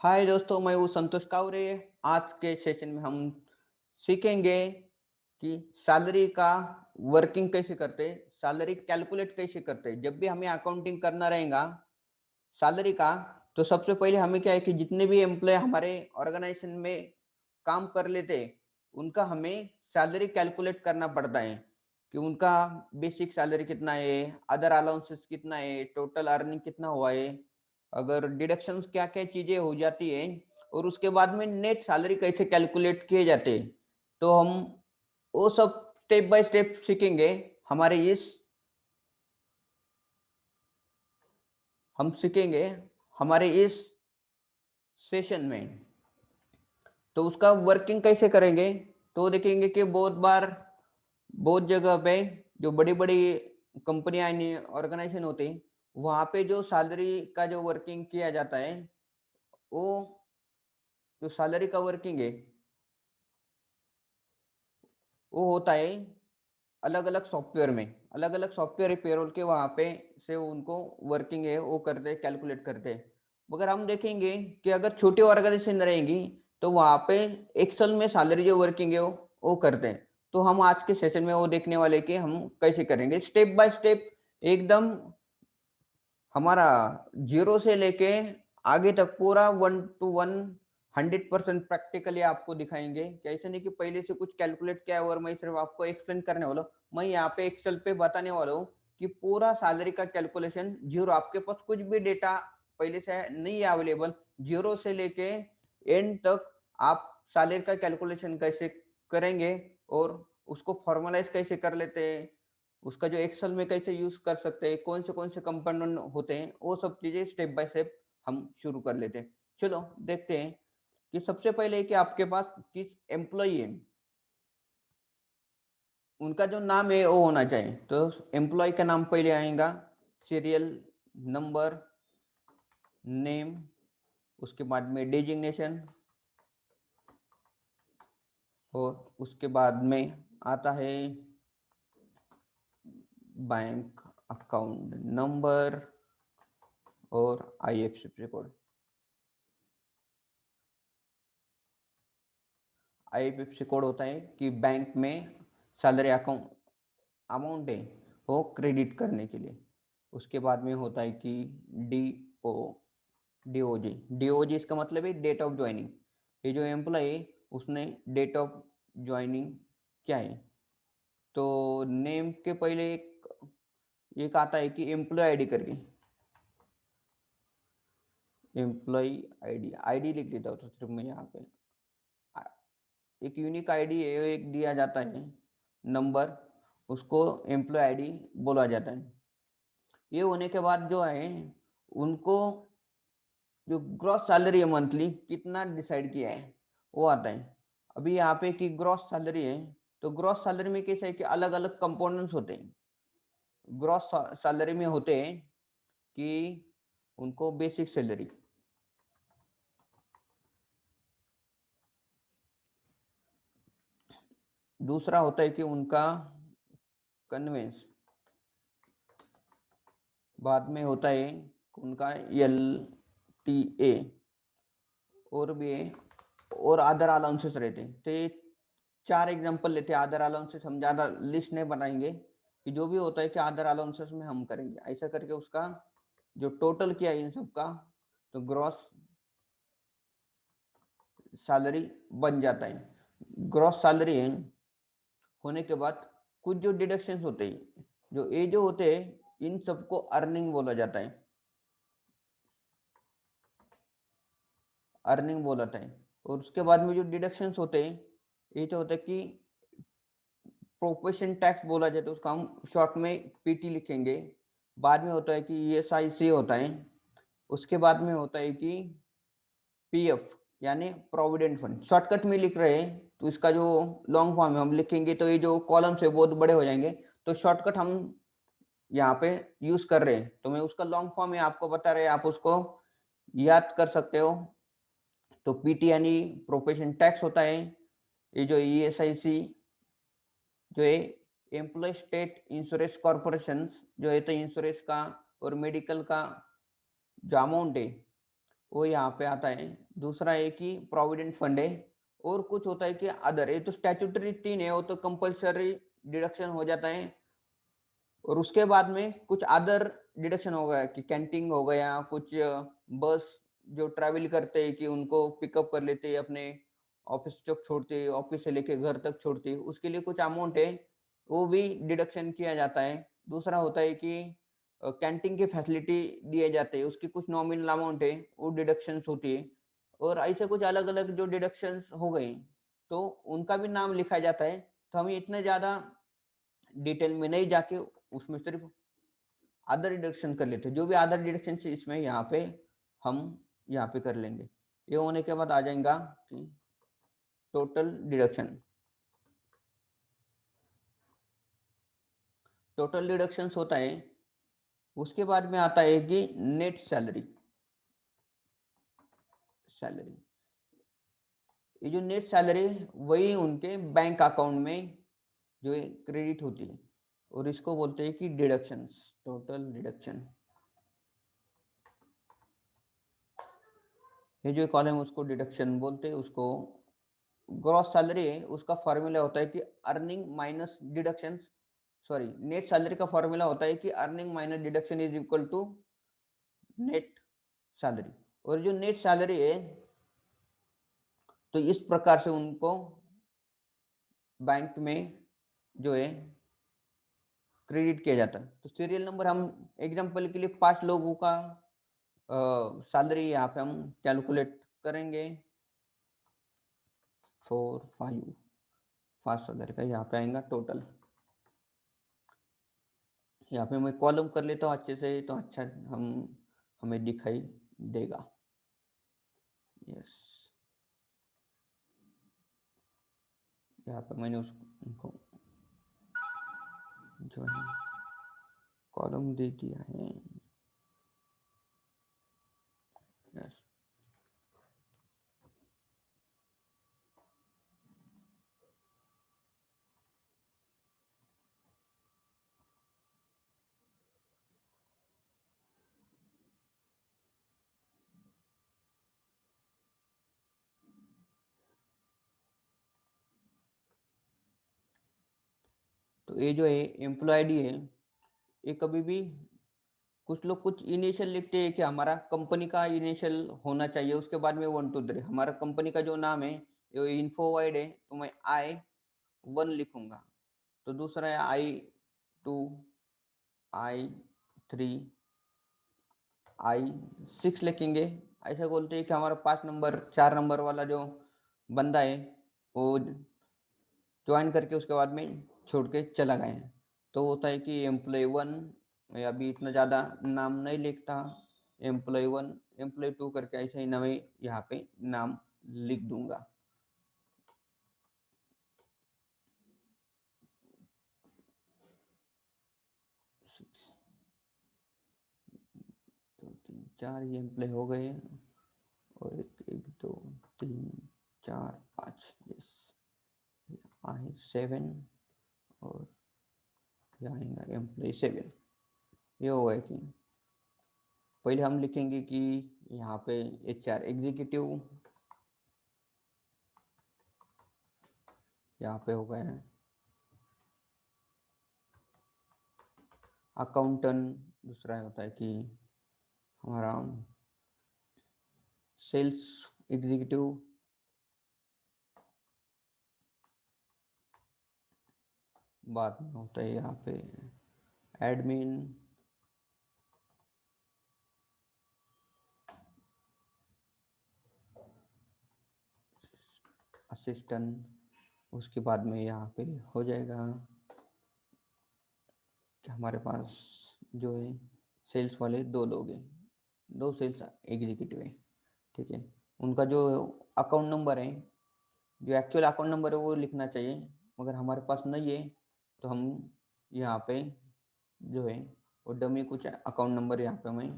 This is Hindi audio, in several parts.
हाय दोस्तों, मैं हूँ संतोष कावरे। आज के सेशन में हम सीखेंगे कि सैलरी का वर्किंग कैसे करते, सैलरी कैलकुलेट कैसे करते। जब भी हमें अकाउंटिंग करना रहेगा सैलरी का, तो सबसे पहले हमें क्या है कि जितने भी एम्प्लॉय हमारे ऑर्गेनाइजेशन में काम कर लेते हैं, उनका हमें सैलरी कैलकुलेट करना पड़ता है कि उनका बेसिक सैलरी कितना है, अदर अलाउंसेस कितना है, टोटल अर्निंग कितना हुआ है, अगर डिडक्शंस क्या-क्या चीज़ें हो जाती हैं, और उसके बाद में नेट सैलरी कैसे कैलकुलेट किए जाते हैं। तो हम वो सब स्टेप बाय स्टेप सीखेंगे हमारे इस हम सीखेंगे हमारे इस सेशन में। तो उसका वर्किंग कैसे करेंगे, तो देखेंगे कि बहुत बार बहुत जगह पे जो बड़ी-बड़ी कंपनियाँ यानी ऑर्गेनाइज़ेशन होते हैं, वहाँ पे जो सैलरी का जो वर्किंग किया जाता है, वो जो सैलरी का वर्किंग है, वो होता है अलग-अलग सॉफ्टवेयर में। अलग-अलग सॉफ्टवेयर है पेरोल के, वहाँ पे से उनको वर्किंग है वो करते हैं, कैलकुलेट करते हैं। मगर हम देखेंगे कि अगर छोटी ऑर्गेनाइज़ेशन रहेंगी, तो वहाँ पे एक्सेल में सैलरी जो वर्किंग है वो करते हैं। तो हम आज के सेशन में वो देखने वाले हैं कि हम कैसे करेंगे स्टेप बाय स्टेप, एकदम हमारा 0 से लेके आगे तक पूरा 1 टू 1 100% प्रैक्टिकली आपको दिखाएँगे कि ऐसा नहीं कि पहले से कुछ कैलकुलेट किया है और मैं सिर्फ़ आपको एक्सप्लेन करने वाला हूँ। मैं यहाँ पे एक्सेल पे बताने वाला हूँ कि पूरा सैलरी का कैलकुलेशन 0, आपके पास कुछ भी डेटा पहले से नहीं है अवेलेबल, 0 से लेके एंड तक आप सैलरी का कैलकुलेशन कैसे करेंगे और उसको फॉर्मलाइज़ कैसे कर लेते हैं, उसका जो एक्सेल में कैसे यूज़ कर सकते हैं, कौन से कंपोनेंट होते हैं, वो सब चीज़ें स्टेप बाय स्टेप हम शुरू कर लेते हैं। चलो देखते हैं कि सबसे पहले कि आपके पास किस एम्प्लॉयी है, उनका जो नाम है वो होना चाहिए। तो एम्प्लॉयी का नाम पहले आएगा, सीरियल नंबर, नेम, उसके बाद में डेजिग्नेशन, और उसके बाद में आता है बैंक अकाउंट नंबर और आईएफएससी कोड। आईएफएससी कोड होता है कि बैंक में सैलरी अकाउंट अमाउंट है वो क्रेडिट करने के लिए। उसके बाद में होता है कि डीओ डीओजी डीओजी इसका मतलब है डेट ऑफ ज्वाइनिंग। ये जो एम्प्लॉय है उसने डेट ऑफ ज्वाइनिंग क्या है। तो नेम के पहले एक एक आता है कि एम्प्लॉय आईडी करके, एम्प्लॉय आईडी आईडी लिख देता हूँ तो सिर्फ मैं यहाँ पे एक यूनिक आईडी है, एक दिया जाता है नंबर, उसको एम्प्लॉय आईडी बोला जाता है। ये होने के बाद जो है उनको जो ग्रॉस सैलरी है मंथली कितना डिसाइड किया है वो आता है। अभी यहाँ पे कि ग्रॉस सैलरी है, तो ग्रॉस सैलरी में कैसा है कि अलग अलग कंपोनेंट्स होते हैं। ग्रॉस सैलरी में होते हैं कि उनको बेसिक सैलरी, दूसरा होता है कि उनका कन्वेंस, बाद में होता है उनका एल टी ए, और भी है, और अदर अलाउंसेस रहते हैं। तो ये 4 एग्जांपल लेते हैं। अदर अलाउंसेस हम ज़्यादा लिस्ट नहीं बनाएँगे, कि जो भी होता है कि अदर अलाउंसेस में हम करेंगे। ऐसा करके उसका जो टोटल किया इन सब का, तो ग्रॉस सैलरी बन जाता है। ग्रॉस सैलरी होने के बाद कुछ जो डिडक्शंस होते हैं, जो होते हैं, इन सबको अर्निंग बोला जाता है। अर्निंग बोला जाता है। और उसके बाद में जो डिडक्शंस होते हैं, ये जो होता है कि प्रोफेशन टैक्स बोला जाता है, उसका हम शॉर्ट में पीटी लिखेंगे। बाद में होता है कि ईएसआईसी होता है। उसके बाद में होता है कि पीएफ यानी प्रोविडेंट फंड। शॉर्टकट में लिख रहे हैं तो इसका जो लॉन्ग फॉर्म है हम लिखेंगे तो ये जो कॉलम्स है बहुत बड़े हो जाएंगे। तो शॉर्टकट हम यहाँ पे यूज कर रहे हैं, तो मैं उसका लॉन्ग फॉर्म है आपको बता रहे हैं, आप उसको याद कर सकते हो। तो पीटी यानी प्रोफेशन टैक्स होता है। ये जो ईएसआईसी जो है एम्प्लॉय स्टेट इंश्योरेंस कॉर्पोरेशन, जो है तो इंश्योरेंस का और मेडिकल का जो अमाउंट है वो यहाँ पे आता है। दूसरा है कि प्रोविडेंट फंड है, और कुछ होता है कि अदर है। तो स्टैट्यूटरी 3 है, वो तो कंपल्सरी डिडक्शन हो जाता है। और उसके बाद में कुछ अदर डिडक्शन हो गया कि कैंटीन हो गया, कुछ बस जो ट्रैवल करते हैं कि उनको पिकअप कर लेते हैं, अपने ऑफिस तक छोड़ते हैं, ऑफिस से लेके घर तक छोड़ते हैं, उसके लिए कुछ अमाउंट है, वो भी डिडक्शन किया जाता है। दूसरा होता है कि कैंटीन की फैसिलिटी दिए जाते हैं, उसकी कुछ नॉमिनल अमाउंट है, वो डिडक्शंस होती है। और ऐसे कुछ अलग अलग जो डिडक्शंस हो गए, तो उनका भी नाम लिखा जाता है। तो हम इतने ज्यादा डिटेल में नहीं जाके उसमें सिर्फ अदर डिडक्शन कर लेते हैं। जो भी अदर डिडक्शन से इसमें यहाँ पे हम यहाँ पे कर लेंगे। ये होने के बाद आ जाएगा कि टोटल डिडक्शन। टोटल डिडक्शंस होता है, उसके बाद में आता है कि नेट सैलरी। सैलरी, ये जो नेट सैलरी वही उनके बैंक अकाउंट में जो है क्रेडिट होती है, और इसको बोलते हैं कि डिडक्शंस, टोटल डिडक्शन। ये जो कॉलम है उसको डिडक्शन बोलते हैं। उसको ग्रॉस सैलरी है, उसका फॉर्मूला होता है कि earning minus deduction, sorry, net salary का फॉर्मूला होता है कि earning minus deduction is equal to net salary. और जो नेट सैलरी है, तो इस प्रकार से उनको बैंक में जो है क्रेडिट किया जाता है। तो सीरियल नंबर हम एग्जांपल के लिए 5 लोगों का सैलरी यहाँ पे हम कैलकुलेट करेंगे। 4 5 5 सैलरी का यहाँ पे आएगा टोटल। यहाँ पे मैं कॉलम कर लेता हूँ अच्छे से, तो अच्छा हम हमें दिखाई देगा। यस, यहाँ पे मैंने उनको जो है कॉलम दे दिया है। यस, तो ये जो है एम्प्लॉय आईडी है, ये कभी भी कुछ लोग कुछ इनिशियल लिखते हैं कि हमारा कंपनी का इनिशियल होना चाहिए, उसके बाद में 1 2 3। हमारा कंपनी का जो नाम है ये इन्फो वाइड है, तो मैं I1 लिखूंगा। तो दूसरा है I2, I3, I6 लिखेंगे। ऐसे बोलते हैं कि हमारा 5 नंबर 4 नंबर वाला जो बंदा है वो ज्वाइन करके उसके बाद में छोड़ के चला गया। तो होता है कि एम्प्लॉय 1, मैं अभी इतना ज़्यादा नाम नहीं लिखता, एम्प्लॉय 1 एम्प्लॉय 2 करके ऐसे ही ना मैं यहाँ पे नाम लिख दूंगा। तो 3 4 ये एम्प्लॉय हो गए, और 1 2 3 4 5, यस, I7, और यहाँ आएगा एम्प्लॉय 7। ये हो गया कि पहले हम लिखेंगे कि यहाँ पे HR एग्जीक्यूटिव यहाँ पे हो गए हैं, अकाउंटेंट दूसरा होता है कि हमारा सेल्स एग्जीक्यूटिव, बाद में होता है यहाँ पे एडमिन, असिस्टेंट। उसके बाद में यहाँ पे हो जाएगा कि हमारे पास जो है सेल्स वाले 2 लोग हैं, 2 सेल्स एग्जीक्यूटिव है, ठीक है। उनका जो अकाउंट नंबर है, जो एक्चुअल अकाउंट नंबर है वो लिखना चाहिए, मगर हमारे पास नहीं है, तो हम यहाँ पे जो है वो डमी कुछ अकाउंट नंबर यहाँ पे मैं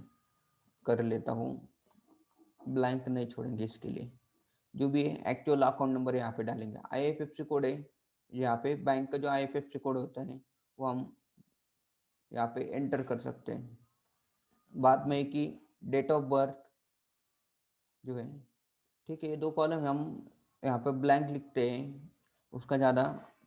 कर लेता हूँ, ब्लैंक नहीं छोड़ेंगे इसके लिए। जो भी है एक्चुअल अकाउंट नंबर यहाँ पे डालेंगे। IFSC कोड है, यहाँ पे बैंक का जो IFSC कोड होता है वो हम यहाँ पे एंटर कर सकते हैं। बाद में कि डेट ऑफ बर्थ, जो है, ठीक है, ये 2 कॉलम हम यहाँ पे ब्लैंक लिखते हैं, उसका ज़्यादा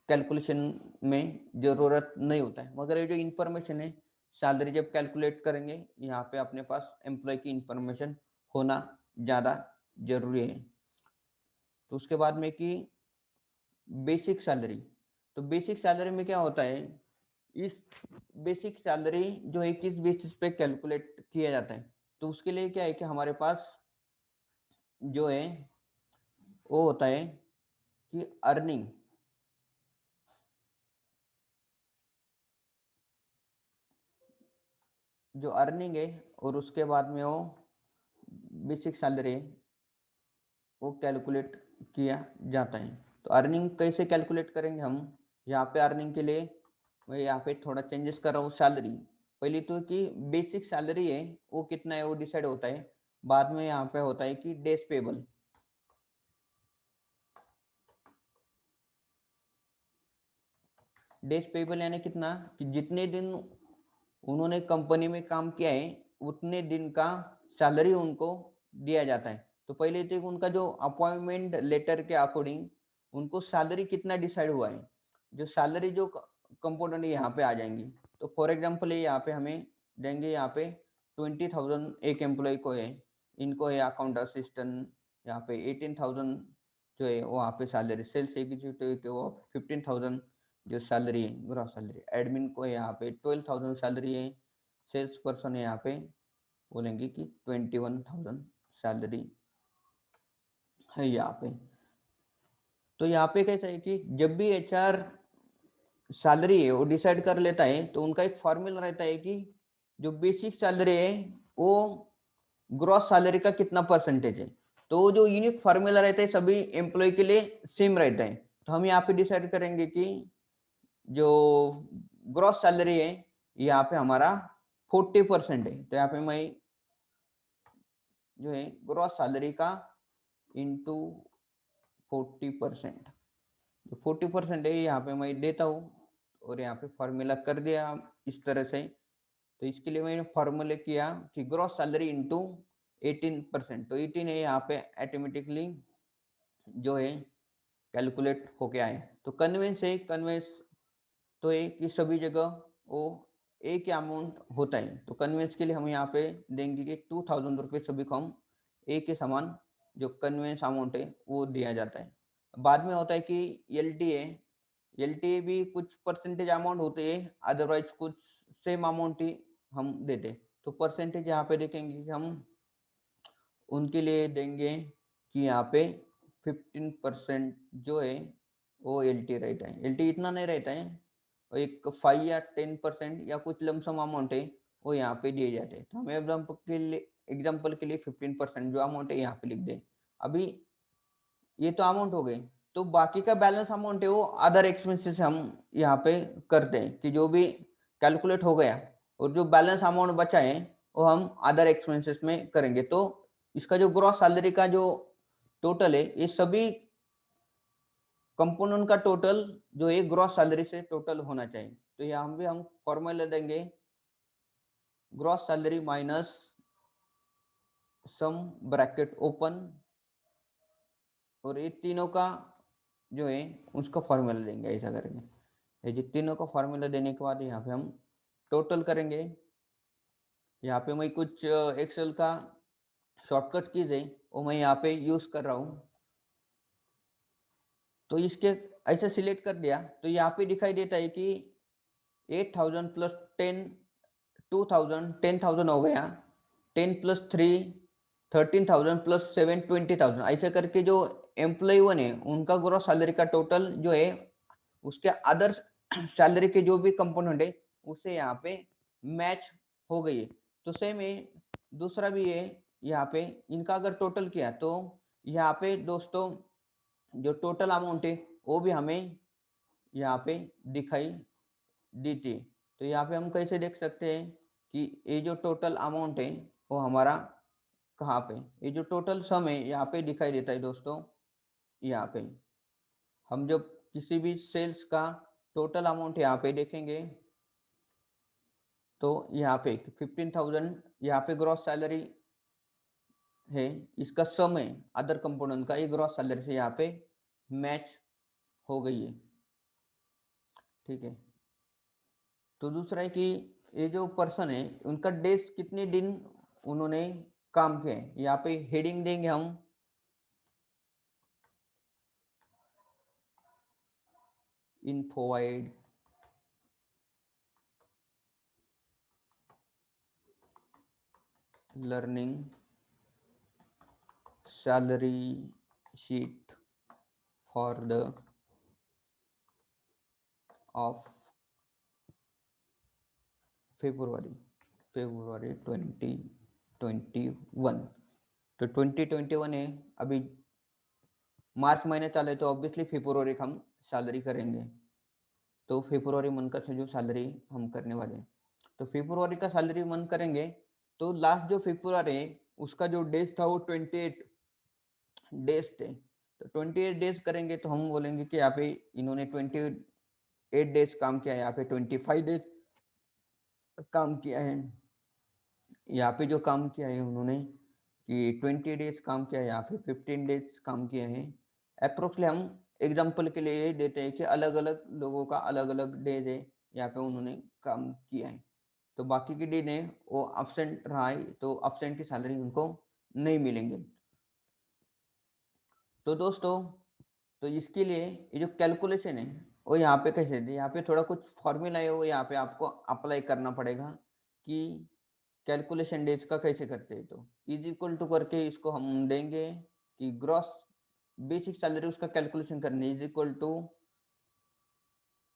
कैलकुलेशन में ज़रूरत नहीं होता है, मगर ये जो इन्फॉर्मेशन है सैलरी जब कैलकुलेट करेंगे यहाँ पे अपने पास एम्प्लॉय की इन्फॉर्मेशन होना ज़्यादा जरूरी है। तो उसके बाद में कि बेसिक सैलरी, तो बेसिक सैलरी में क्या होता है, इस बेसिक सैलरी जो है किस बेसिस पे कैलकुलेट किया जाता है, तो उसके लिए क्या है कि हमारे पास जो है वो होता है कि अर्निंग, जो अर्निंग है और उसके बाद में वो बेसिक सैलरी वो कैलकुलेट किया जाता है। तो अर्निंग कैसे कैलकुलेट करेंगे हम, यहाँ पे अर्निंग के लिए मैं यहाँ पे थोड़ा चेंजेस कर रहा हूँ। सैलरी पहले तो कि बेसिक सैलरी है वो कितना है वो डिसाइड होता है, बाद में यहाँ पे होता है कि डेज पेबल, डेज पेबल यानी कितना, कि जितने दिन उन्होंने कंपनी में काम किया है उतने दिन का सैलरी उनको दिया जाता है। तो पहले तो उनका जो अपॉइंटमेंट लेटर के अकॉर्डिंग उनको सैलरी कितना डिसाइड हुआ है, जो सैलरी जो कंपोनेंट यहाँ पे आ जाएंगी। तो फॉर एग्जांपल ये यहाँ पे हमें देंगे, यहाँ पे 20,000 एक एम्प्लॉय को है, इनको है अकाउंट असिस्टेंट, यहाँ पे 18,000 जो है वो यहाँ पे सैलरी, सेल्स एग्जीक्यूटिव के वो 15,000 जो सैलरी है ग्रॉस सैलरी, एडमिन को यहाँ पे 12,000 सैलरी है, सेल्स पर्सन यहाँ पे बोलेंगे कि 21,000 सैलरी है यहाँ पे। तो यहाँ पे कैसा है कि जब भी एचआर सैलरी है वो डिसाइड कर लेता है तो उनका एक फॉर्मूला रहता है कि जो बेसिक सैलरी है वो ग्रॉस सैलरी का कितना परसेंटेज है। तो जो यूनिक फॉर्मूला रहता है सभी एम्प्लॉय के लिए सेम रहता है। तो हम यहाँ पे डिसाइड करेंगे कि जो ग्रॉस सैलरी है यहाँ पे हमारा 40% है, तो यहाँ पे मैं जो है ग्रॉस सैलरी का इंटू 40%, जो 40% है यहाँ पे मैं देता हूँ और यहाँ पे फॉर्मूला कर दिया इस तरह से। तो इसके लिए मैंने फॉर्मूले किया कि ग्रॉस सैलरी इंटू 18%, तो 18 है यहाँ पे ऑटोमेटिकली जो है कैलकुलेट होके आए। तो कन्वेंस है, कन्वेंस तो है कि सभी जगह वो एक ही अमाउंट होता है। तो कन्वेंस के लिए हम यहाँ पे देंगे कि 2,000 रुपये सभी को हम एक ही समान जो कन्वेंस अमाउंट है वो दिया जाता है। बाद में होता है कि एलटीए, एलटीए भी कुछ परसेंटेज अमाउंट होते हैं, अदरवाइज कुछ सेम अमाउंट ही हम देते। तो परसेंटेज यहाँ पे देखेंगे कि हम उनके लिए देंगे कि यहाँ पे 15% जो है वो एलटी रहता है। एलटी इतना नहीं रहता है, और एक 5 या 10% या कुछ लमसम अमाउंट है वो यहाँ पे दिए जाते हैं। तो हम एग्जाम्पल के लिए 15% जो अमाउंट है यहाँ पे लिख दें। अभी ये तो अमाउंट हो गई, तो बाकी का बैलेंस अमाउंट है वो अदर एक्सपेंसेस हम यहाँ पे करते हैं कि जो भी कैलकुलेट हो गया और जो बैलेंस अमाउंट बचा है वो हम अदर एक्सपेंसेस में करेंगे। तो इसका जो ग्रॉस सैलरी का जो टोटल है ये सभी कंपोनेंट का टोटल जो है ग्रॉस सैलरी से टोटल होना चाहिए। तो यहाँ भी हम फॉर्मूला देंगे gross salary minus sum bracket open, और ये तीनों का जो है उसका फॉर्मूला देंगे ऐसा करेंगे। ये जो तीनों का फॉर्मूला देने के बाद यहाँ पे हम टोटल करेंगे। यहाँ पे मैं कुछ एक्सेल का शॉर्टकट कीज है वो मैं यहाँ पे यूज कर रहा हूँ। तो इसके ऐसे सिलेक्ट कर दिया तो यहाँ पे दिखाई देता है कि 8,000 प्लस 10 2,000 10,000 हो गया, 10 प्लस 3 13,000 प्लस 7 20,000, ऐसे करके जो एम्प्लॉय वन है उनका ग्रॉस सैलरी का टोटल जो है उसके अदर सैलरी के जो भी कंपोनेंट है उसे यहाँ पे मैच हो गई है। तो सेम है दूसरा भी है, यहाँ पे इनका अगर टोटल किया तो यहाँ पे दोस्तों जो टोटल अमाउंट है वो भी हमें यहाँ पे दिखाई देती है। तो यहाँ पे हम कैसे देख सकते हैं कि ये जो टोटल अमाउंट है वो हमारा कहाँ पे, ये जो टोटल सम है यहाँ पे दिखाई देता है दोस्तों। यहाँ पे हम जब किसी भी सेल्स का टोटल अमाउंट यहाँ पे देखेंगे तो यहाँ पे 15,000 यहाँ पे ग्रॉस सैलरी है इसका सम है अदर कंपोनेंट का, ये ग्रॉस सैलरी से यहाँ पे मैच हो गई है। ठीक है, तो दूसरा है कि ये जो पर्सन है उनका डेज कितने दिन उन्होंने काम किया है। यहाँ पे हेडिंग देंगे हम Infowide learning salary sheet for the of February 2021। तो 2021 है, अभी मार्च महीने चले तो ऑब्वियसली फेब्रुवरी का हम सैलरी करेंगे। तो फेब्रुवरी मंथ का जो सैलरी हम करने वाले हैं, तो फेब्रुवरी का सैलरी मंथ करेंगे। तो लास्ट जो फेब्रुवरी है उसका जो डेज था वो 28 डेज थे। तो 28 डेज करेंगे तो हम बोलेंगे कि यहाँ पे इन्होंने 28 डेज काम किया है, यहाँ पे 25 डेज काम किया है। यहाँ पे जो काम किया है उन्होंने कि 20 डेज काम किया है, यहाँ पे 15 डेज काम किया है। अप्रोक्सली हम एग्जाम्पल के लिए ये देते हैं कि अलग अलग लोगों का अलग अलग डेज है यहाँ पे उन्होंने काम किया है। तो बाकी के दिन है वो अब्सेंट रहा है, तो अब्सेंट की सैलरी उनको नहीं मिलेंगे। तो दोस्तों, तो इसके लिए ये जो कैलकुलेशन है वो यहाँ पे कैसे दे, यहाँ पे थोड़ा कुछ फॉर्मूला है वो यहाँ पे आपको अप्लाई करना पड़ेगा कि कैलकुलेशन डेज का कैसे करते हैं। तो इज इक्वल टू करके इसको हम देंगे कि ग्रॉस बेसिक सैलरी उसका कैलकुलेशन करने is equal to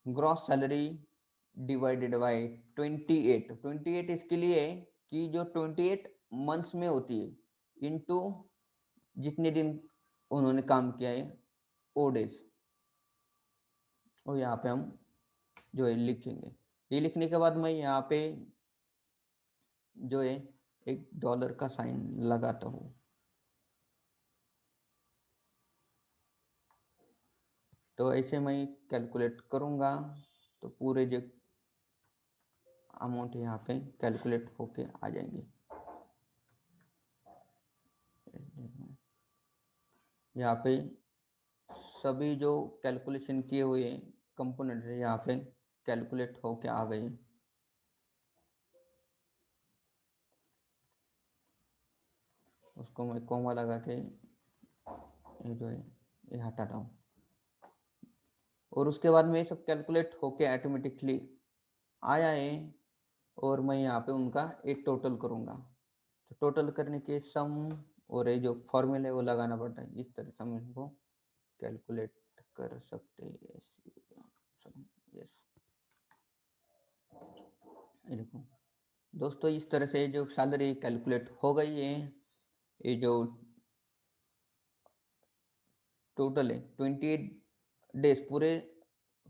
gross salary divided by 28 इसके लिए है कि जो 28 मंथ्स में होती है इनटू जितने दिन उन्होंने काम किया है ओ डेज, और यहाँ पे हम जो है लिखेंगे। ये लिखने के बाद मैं यहाँ पे जो है एक डॉलर का साइन लगाता हूँ। तो ऐसे मैं कैलकुलेट करूँगा तो पूरे जो अमाउंट यहाँ पे कैलकुलेट होके आ जाएंगे। यहाँ पे सभी जो कैलकुलेशन किए हुए कंपोनेंट है यहाँ पे कैलकुलेट होके आ गए। उसको मैं कॉमा लगा के ये जो है ये हटाता हूँ, और उसके बाद में सब कैलकुलेट होके ऑटोमेटिकली आया है। और मैं यहाँ पे उनका एक टोटल करूँगा। तो टोटल करने के सम और ये जो फॉर्मूला है वो लगाना पड़ता है, इस तरह से हम इनको कैलकुलेट कर सकते हैं। यस, ये देखो दोस्तों, इस तरह से जो सैलरी कैलकुलेट हो गई है। ये जो टोटल है 28 डेज, पूरे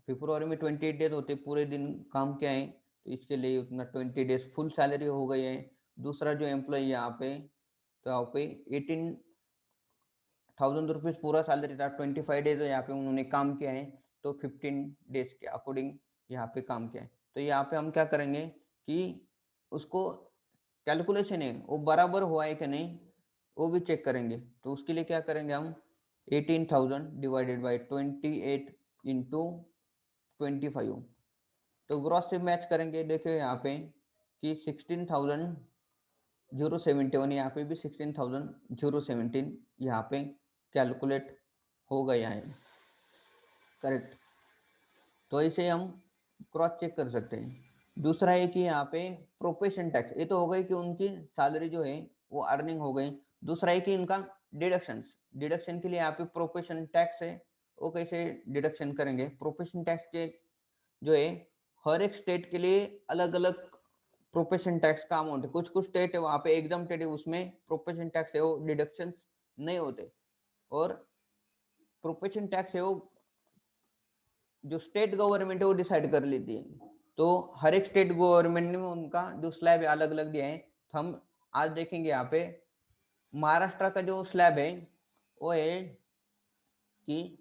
फेब्रुवरी में 28 डेज होते पूरे दिन काम किया है, तो इसके लिए उतना 20 डेज फुल सैलरी हो गई है। दूसरा जो एम्प्लॉय यहाँ पे, तो यहाँ पे 18,000 रुपीज पूरा सैलरी था, 25 डेज यहाँ पे उन्होंने काम किया है, तो 15 डेज के अकॉर्डिंग यहाँ पे काम किया है। तो यहाँ पे हम क्या करेंगे कि उसको कैलकुलेशन है वो बराबर हुआ है कि नहीं वो भी चेक करेंगे। तो उसके लिए क्या करेंगे हम 18,000 डिवाइडेड बाई 28 इंटू 25, तो ग्रॉस से मैच करेंगे। देखिए यहाँ पे कि 16,071, यहाँ पे भी 16,017 यहाँ पे कैलकुलेट हो गया है, करेक्ट। तो ऐसे हम क्रॉस चेक कर सकते हैं। दूसरा है कि यहाँ पे प्रोफेशन टैक्स, ये तो हो गई कि उनकी सैलरी जो है वो अर्निंग हो गई। दूसरा है कि इनका डिडक्शंस, डिडक्शन के लिए यहाँ पे प्रोफेशन टैक्स है, वो कैसे डिडक्शन करेंगे। प्रोफेशन टैक्स के जो है हर एक स्टेट के लिए अलग अलग प्रोफेशन टैक्स का अमाउंट है। कुछ कुछ स्टेट है वहां पे एकदम टेट है, उसमें प्रोफेशन टैक्स है वो डिडक्शन नहीं होते, और प्रोफेशन टैक्स है वो जो स्टेट गवर्नमेंट है वो डिसाइड कर लेती है। तो हर एक स्टेट गवर्नमेंट ने उनका जो स्लैब है अलग अलग दिया है। तो हम आज देखेंगे यहाँ पे महाराष्ट्र का जो स्लैब है वो है कि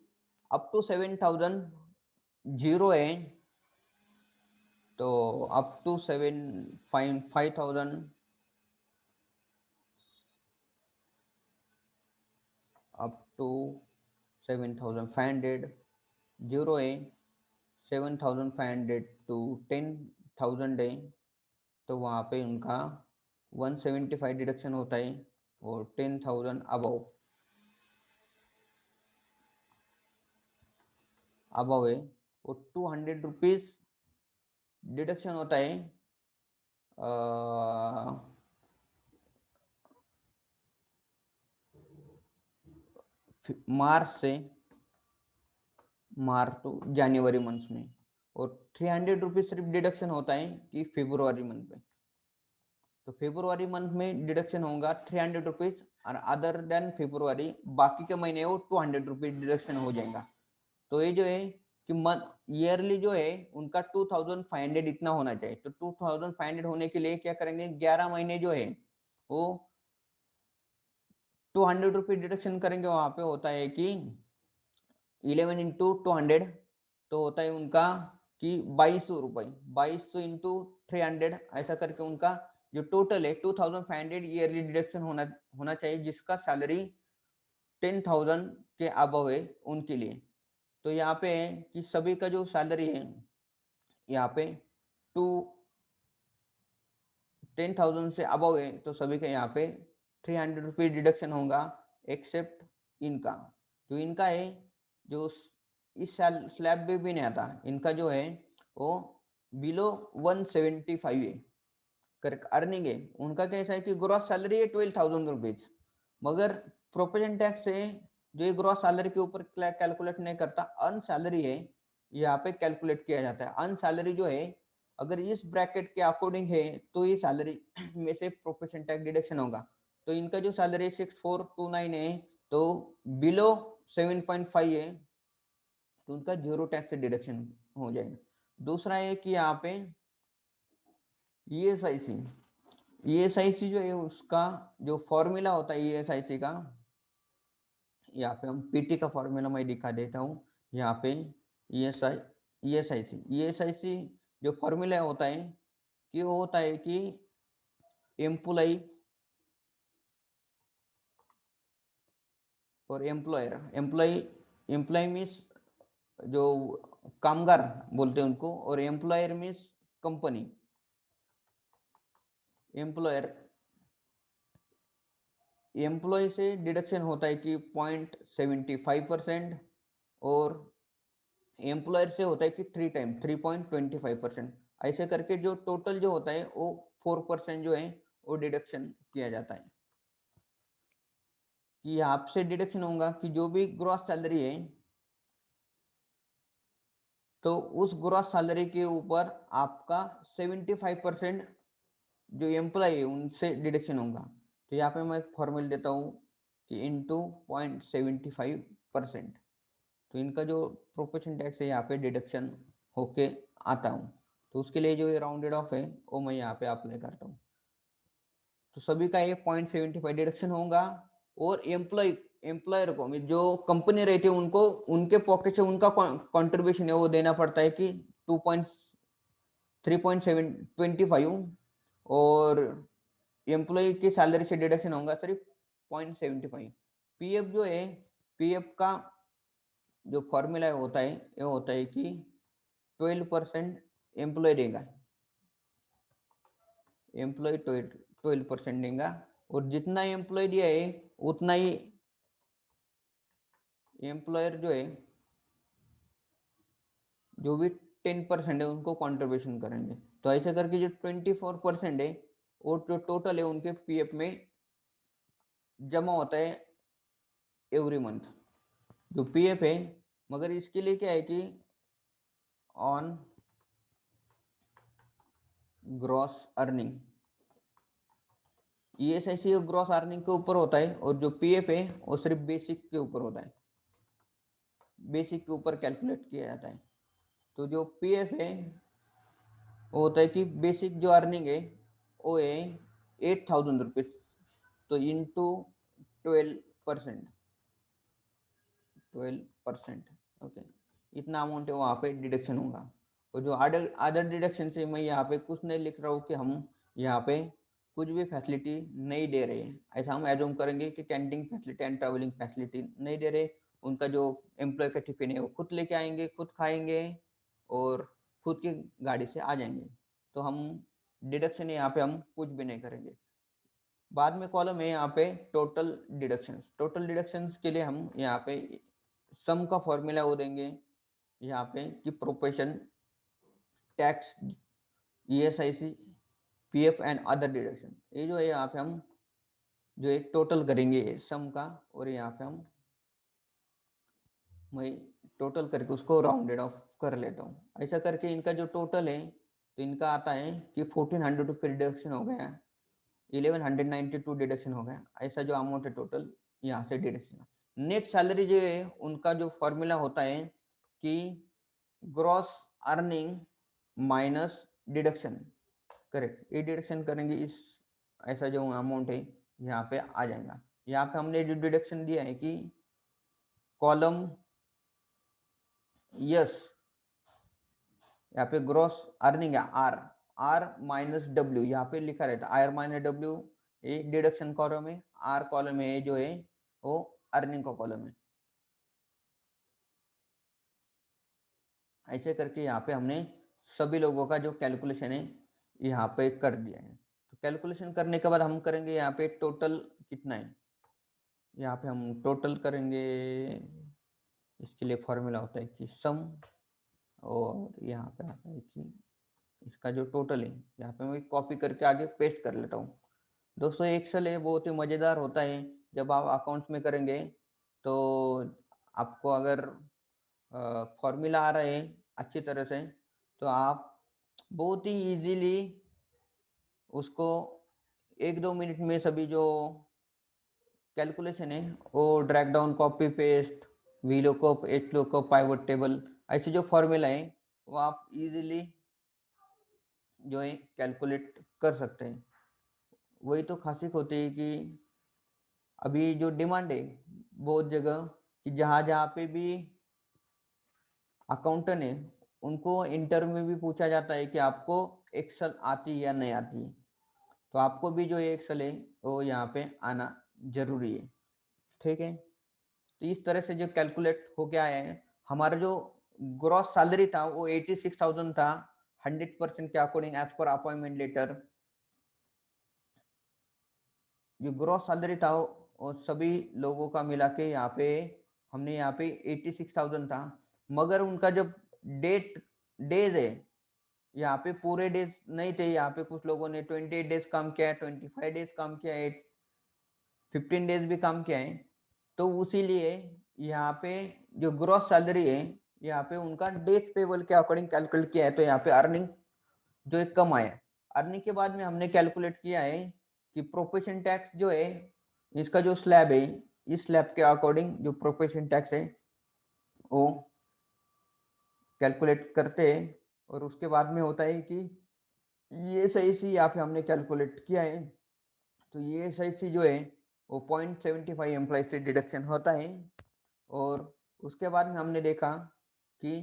अप टू 7,000 जीरो है, तो अप टू 5,000 अप टू 7,500, 0 है 7,500 टू 10,000 है, तो वहाँ पे उनका 175 डिडक्शन होता है, और 10,000 अबव है वो 200 रुपीज डिडक्शन होता है मार्च टू जनवरी मंथ में, और 300 रुपीज सिर्फ डिडक्शन होता है कि फरवरी मंथ में। तो फरवरी मंथ में डिडक्शन होगा 300 रुपीज, और अदर देन फरवरी बाकी के महीने वो 200 रुपीज डिडक्शन हो जाएगा। तो ये जो है कि मंथ ईयरली जो है उनका 2,500 इतना होना चाहिए। तो 2,500 होने के लिए क्या करेंगे, 11 महीने जो है वो 200 रुपीज डिडक्शन करेंगे। वहां पे होता है कि 11 इंटू 200, तो होता है उनका कि 2200 रुपये, 2200 इंटू 300, ऐसा करके उनका जो टोटल है 2,500 ईयरली डिडक्शन होना चाहिए, जिसका सैलरी 10,000 के अबव है उनके लिए। तो यहाँ पे है कि सभी का जो सैलरी है यहाँ पे 10,000 से अबव है, तो सभी का यहाँ पे 300 रुपीज डिडक्शन होगा, एक्सेप्ट इनका। जो इनका है जो इस स्लैब में भी नहीं आता, इनका जो है वो बिलो 175 है करेक्ट अर्निंग है। उनका कैसा है कि ग्रॉस सैलरी है 12,000 रुपीज, मगर प्रोविडेंट टैक्स है जो ये ग्रॉस सैलरी के ऊपर कैलकुलेट नहीं करता, अर्न सैलरी है यहाँ पे कैलकुलेट किया जाता है। अर्न सैलरी जो है अगर इस ब्रैकेट के अकॉर्डिंग है तो ये सैलरी में से प्रोविडेंट टैक्स डिडक्शन होगा। तो इनका जो सैलरी 6429 है, तो बिलो 7.5 है, तो उनका जीरो टैक्स से डिडक्शन हो जाएगा। दूसरा है कि यहाँ पे ईएसआईसी, ईएसआईसी जो है उसका जो फॉर्मूला होता है ईएसआईसी का, यहाँ पे हम पीटी का फॉर्मूला मैं दिखा देता हूँ। यहाँ पे ईएसआईसी जो फॉर्मूला होता है कि वो होता है कि एम्प्लॉय और एम्प्लॉय मीन्स जो कामगार बोलते हैं उनको, और एम्प्लॉयर मीन्स कंपनी। एम्प्लॉय से डिडक्शन होता है कि 0.75%, और एम्प्लॉयर से होता है कि 3.25%। ऐसे करके जो टोटल जो होता है वो 4% जो है वो डिडक्शन किया जाता है। कि आपसे डिडक्शन होगा कि जो भी ग्रॉस सैलरी है, तो उस ग्रॉस सैलरी के ऊपर आपका 75% जो एम्प्लॉय है उनसे डिडक्शन होगा। तो यहाँ पे मैं एक फॉर्मूला देता हूँ कि इंटू 0.75%, तो इनका जो प्रोपोर्शन टैक्स है यहाँ पे डिडक्शन होके आता हूँ। तो उसके लिए जो ये राउंडेड ऑफ है वो मैं यहाँ पे अप्लाई करता हूँ। तो सभी का ये 0.75 डिडक्शन होगा, और एम्प्लॉयर को जो कंपनी रहती है उनको उनके पॉकेट से उनका कंट्रीब्यूशन है वो देना पड़ता है कि 3.25, और एम्प्लॉय की सैलरी से डिडक्शन होगा सिर्फ 0.75। पीएफ जो है, पीएफ का जो फॉर्मूला होता है ये होता है कि 12% एम्प्लॉय देगा, एम्प्लॉय 12% देगा, और जितना एम्प्लॉय दिया है उतना ही एम्प्लॉयर जो है जो भी 10% है उनको कंट्रीब्यूशन करेंगे। तो ऐसे करके जो 24% है और जो टोटल है उनके पीएफ में जमा होता है एवरी मंथ जो पीएफ है। मगर इसके लिए क्या है कि on gross earning, ESIC gross earning के ऊपर होता है, और जो पीएफ है वो सिर्फ बेसिक के ऊपर होता है, बेसिक के ऊपर कैलकुलेट किया जाता है। तो जो पीएफ है वो होता है कि बेसिक जो अर्निंग है वो है 8,000 रुपीज, तो इंटू 12%, 12%, ओके, इतना अमाउंट है वहाँ पे डिडक्शन होगा। और जो अदर डिडक्शन से मैं यहाँ पे कुछ नहीं लिख रहा हूँ कि हम यहाँ पे कुछ भी फैसिलिटी नहीं दे रहे हैं, ऐसा हम एज्यूम करेंगे कि canteen facility and travelling facility नहीं दे रहे, उनका जो एम्प्लॉय का टिफिन है वो खुद लेके आएंगे, खुद खाएंगे और खुद की गाड़ी से आ जाएंगे, तो हम डिडक्शन यहाँ पे हम कुछ भी नहीं करेंगे। बाद में कॉलम है यहाँ पे टोटल डिडक्शंस। टोटल डिडक्शंस के लिए हम यहाँ पे सम का फॉर्मूला वो देंगे यहाँ पे कि proportion tax, ESIC, PF and other deduction, ये जो है यहाँ पे हम जो एक टोटल करेंगे सम का, और यहाँ पे हम मैं टोटल करके उसको राउंडेड ऑफ कर लेता हूँ। ऐसा करके इनका जो टोटल है तो इनका आता है कि 1400 रुपये डिडक्शन हो गया, 1192 डिडक्शन हो गया, ऐसा जो अमाउंट है टोटल यहाँ से डिडक्शन। नेट सैलरी जो है उनका जो फॉर्मूला होता है कि gross earning minus deduction, correct, ये डिडक्शन करेंगे इस, ऐसा जो अमाउंट है यहाँ पे आ जाएगा। यहाँ पे हमने जो डिडक्शन दिया है कि कॉलम यस, यहाँ पे ग्रॉस अर्निंग है आर, आर माइनस डब्ल्यू यहाँ पे लिखा रहता है, आर माइनस डब्ल्यू ये डिडक्शन कॉलम है, आर कॉलम है जो है वो अर्निंग का कॉलम है। ऐसे करके यहाँ पे हमने सभी लोगों का जो कैलकुलेशन है यहाँ पे कर दिया है। तो कैलकुलेशन करने के बाद हम करेंगे यहाँ पे टोटल कितना है, यहाँ पे हम टोटल करेंगे, इसके लिए फॉर्मूला होता है कि सम, और यहाँ पे आता है कि इसका जो टोटल है, यहाँ पे मैं कॉपी करके आगे पेस्ट कर लेता हूँ। दोस्तों एक्सेल है बहुत ही मज़ेदार होता है, जब आप अकाउंट्स में करेंगे तो आपको अगर फॉर्मूला आ रहे हैं अच्छी तरह से तो आप बहुत ही इजीली उसको 1-2 मिनट में सभी जो कैलकुलेशन है वो drag down, copy paste, V lookup, H lookup, pivot table, ऐसे जो फॉर्मूला है वो आप इजीली जो है कैलकुलेट कर सकते हैं। वही तो खासियत होती है कि अभी जो डिमांड है बहुत जगह कि जहाँ जहाँ पे भी अकाउंटेंट है उनको इंटरव्यू में भी पूछा जाता है कि आपको एक्सेल आती है या नहीं आती है, तो आपको भी जो एक्सेल है वो यहाँ पे आना जरूरी है, ठीक है। तो इस तरह से जो कैलकुलेट हो गया है, हमारा जो ग्रॉस सैलरी था वो 86,000 था, 100% के according as per appointment letter. जो ग्रॉस सैलरी था वो सभी लोगों का मिला के यहाँ पे हमने यहाँ पे 86,000 था, मगर उनका जब डेज है यहाँ पे पूरे डेज नहीं थे, यहाँ पे कुछ लोगों ने 28 डेज काम किया है, 25 डेज काम किया है, 15 डेज भी काम किया है, तो उसीलिए यहाँ पे जो ग्रॉस सैलरी है यहाँ पे उनका डेज पेबल के अकॉर्डिंग कैलकुलेट किया है, तो यहाँ पे अर्निंग जो है कम आया। अर्निंग के बाद में हमने कैलकुलेट किया है कि प्रोफेशन टैक्स जो है इसका जो स्लैब है, इस स्लैब के अकॉर्डिंग जो प्रोफेशन टैक्स है वो कैलकुलेट करते हैं, और उसके बाद में होता है कि ये सही सी यहाँ पे हमने कैलकुलेट किया है, तो ये सही सी जो है वो 0.75 एम्प्लॉय से डिडक्शन होता है। और उसके बाद में हमने देखा कि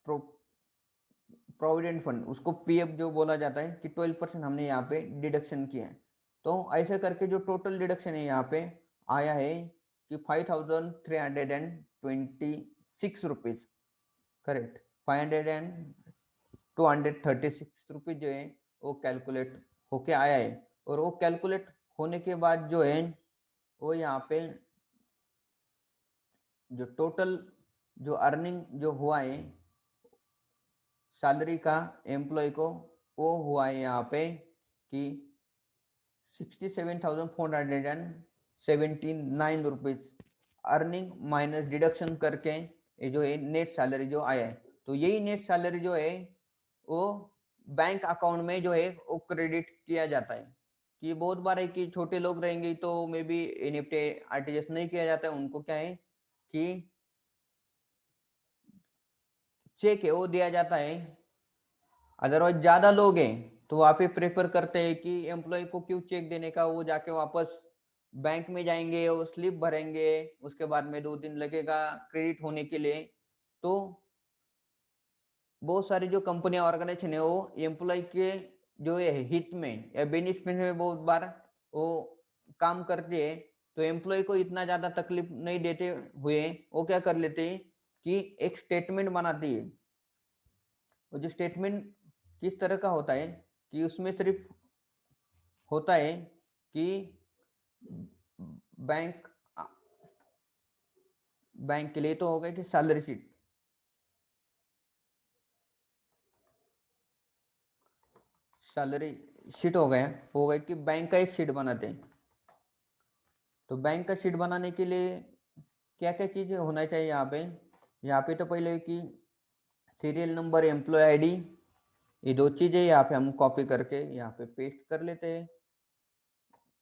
प्रोविडेंट फंड, उसको पीएफ जो बोला जाता है कि 12% हमने यहाँ पे डिडक्शन किया है, तो ऐसे करके जो टोटल डिडक्शन है यहाँ पे आया है कि 5,326 रुपीज, करेक्ट, 236 रुपीज जो है वो कैलकुलेट होके आया है। और वो कैलकुलेट होने के बाद जो है वो यहाँ पे जो टोटल जो अर्निंग जो हुआ है सैलरी का एम्प्लॉय को, वो हुआ है यहाँ पे कि 67,479 रुपीज अर्निंग माइनस डिडक्शन करके ये जो है नेट सैलरी जो आया है। तो यही नेट सैलरी जो है वो बैंक अकाउंट में जो है वो क्रेडिट किया जाता है। कि बहुत बार है कि छोटे लोग रहेंगे तो मे बी एनईएफटी आरटीजीएस नहीं किया जाता है, उनको क्या है कि चेक है वो दिया जाता है। अदरवाइज ज्यादा लोग हैं तो वहाँ पे प्रेफर करते हैं कि एम्प्लॉय को क्यों चेक देने का, वो जाके वापस बैंक में जाएंगे, वो स्लिप भरेंगे, उसके बाद में 2 दिन लगेगा क्रेडिट होने के लिए। तो बहुत सारी जो कंपनियां ऑर्गेनाइजेशन है वो एम्प्लॉय के जो ये हित में या बेनिफिट में बहुत बार वो काम करते हैं, तो एम्प्लॉय को इतना ज्यादा तकलीफ नहीं देते हुए वो क्या कर लेते हैं कि एक स्टेटमेंट बनाती है। वो जो स्टेटमेंट किस तरह का होता है कि उसमें सिर्फ होता है कि बैंक बैंक के लिए तो हो गया कि सैलरी शीट, सैलरी शीट हो गया कि बैंक का एक शीट बनाते हैं। तो बैंक का शीट बनाने के लिए क्या क्या चीजें होना चाहिए यहाँ पे तो पहले कि सीरियल नंबर, एम्प्लॉय आईडी, ये दो चीजें यहाँ पे हम कॉपी करके यहाँ पे पेस्ट कर लेते हैं।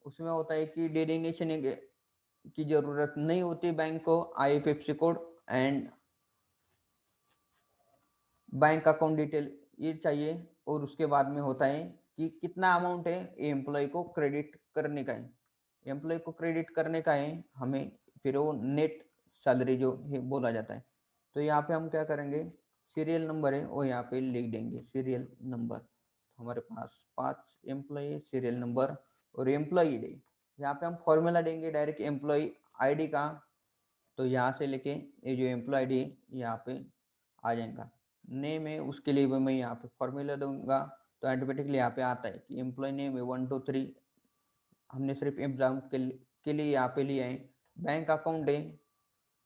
उसमें होता है कि डेडिग्नेशन की जरूरत नहीं होती बैंक को, IFSC code and bank account detail ये चाहिए। और उसके बाद में होता है कि कितना अमाउंट है ये एम्प्लॉय को क्रेडिट करने का है। एम्प्लॉय को क्रेडिट करने का है हमें, फिर वो नेट सैलरी जो है बोला जाता है। तो यहाँ पे हम क्या करेंगे, सीरियल नंबर है वो यहाँ पे लिख देंगे, सीरियल नंबर। हमारे पास 5 एम्प्लॉय, सीरियल नंबर और एम्प्लॉय आईडी। यहाँ पे हम फॉर्मूला देंगे डायरेक्ट एम्प्लॉय आईडी का। तो यहाँ से लेके ये जो एम्प्लॉय आईडी यहाँ पे आ जाएगा। नेम है उसके लिए भी मैं यहाँ पे फॉर्मूला दूंगा, तो ऑटोमेटिकली यहाँ पे आता है कि एम्प्लॉय नेम है 1 2 3। हमने सिर्फ एग्जाम के लिए यहाँ पे लिया है। बैंक अकाउंट है,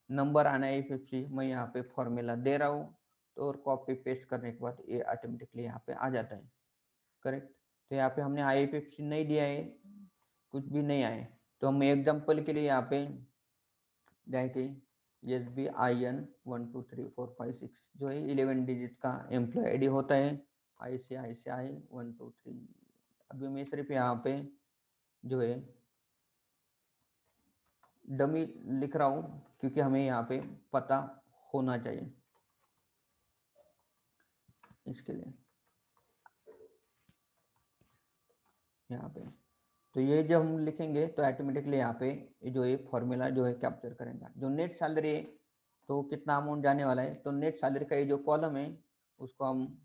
नंबर आना है 50, मैं यहाँ पे फॉर्मूला दे रहा हूँ। तो और कॉपी पेस्ट करने के बाद ये ऑटोमेटिकली यहाँ पे आ जाता है। करेक्ट। तो यहाँ पे हमने IFSC नहीं दिया है, कुछ भी नहीं आए, तो हम एग्जाम्पल के लिए यहाँ पे जाएंगे SBIN 1 2 3 4 5 6 जो है 11 डिजिट का एम्प्लॉय आईडी होता है। ICICI 1 2 3। अभी मैं सिर्फ यहाँ पे जो है डमी लिख रहा हूँ क्योंकि हमें यहाँ पे पता होना चाहिए इसके लिए यहाँ पे। तो ये जब हम लिखेंगे तो ऑटोमेटिकली यहाँ पे जो ये फॉर्मूला जो है कैप्चर करेगा। जो नेट सैलरी है तो कितना अमाउंट जाने वाला है, तो नेट सैलरी का ये जो कॉलम है उसको हम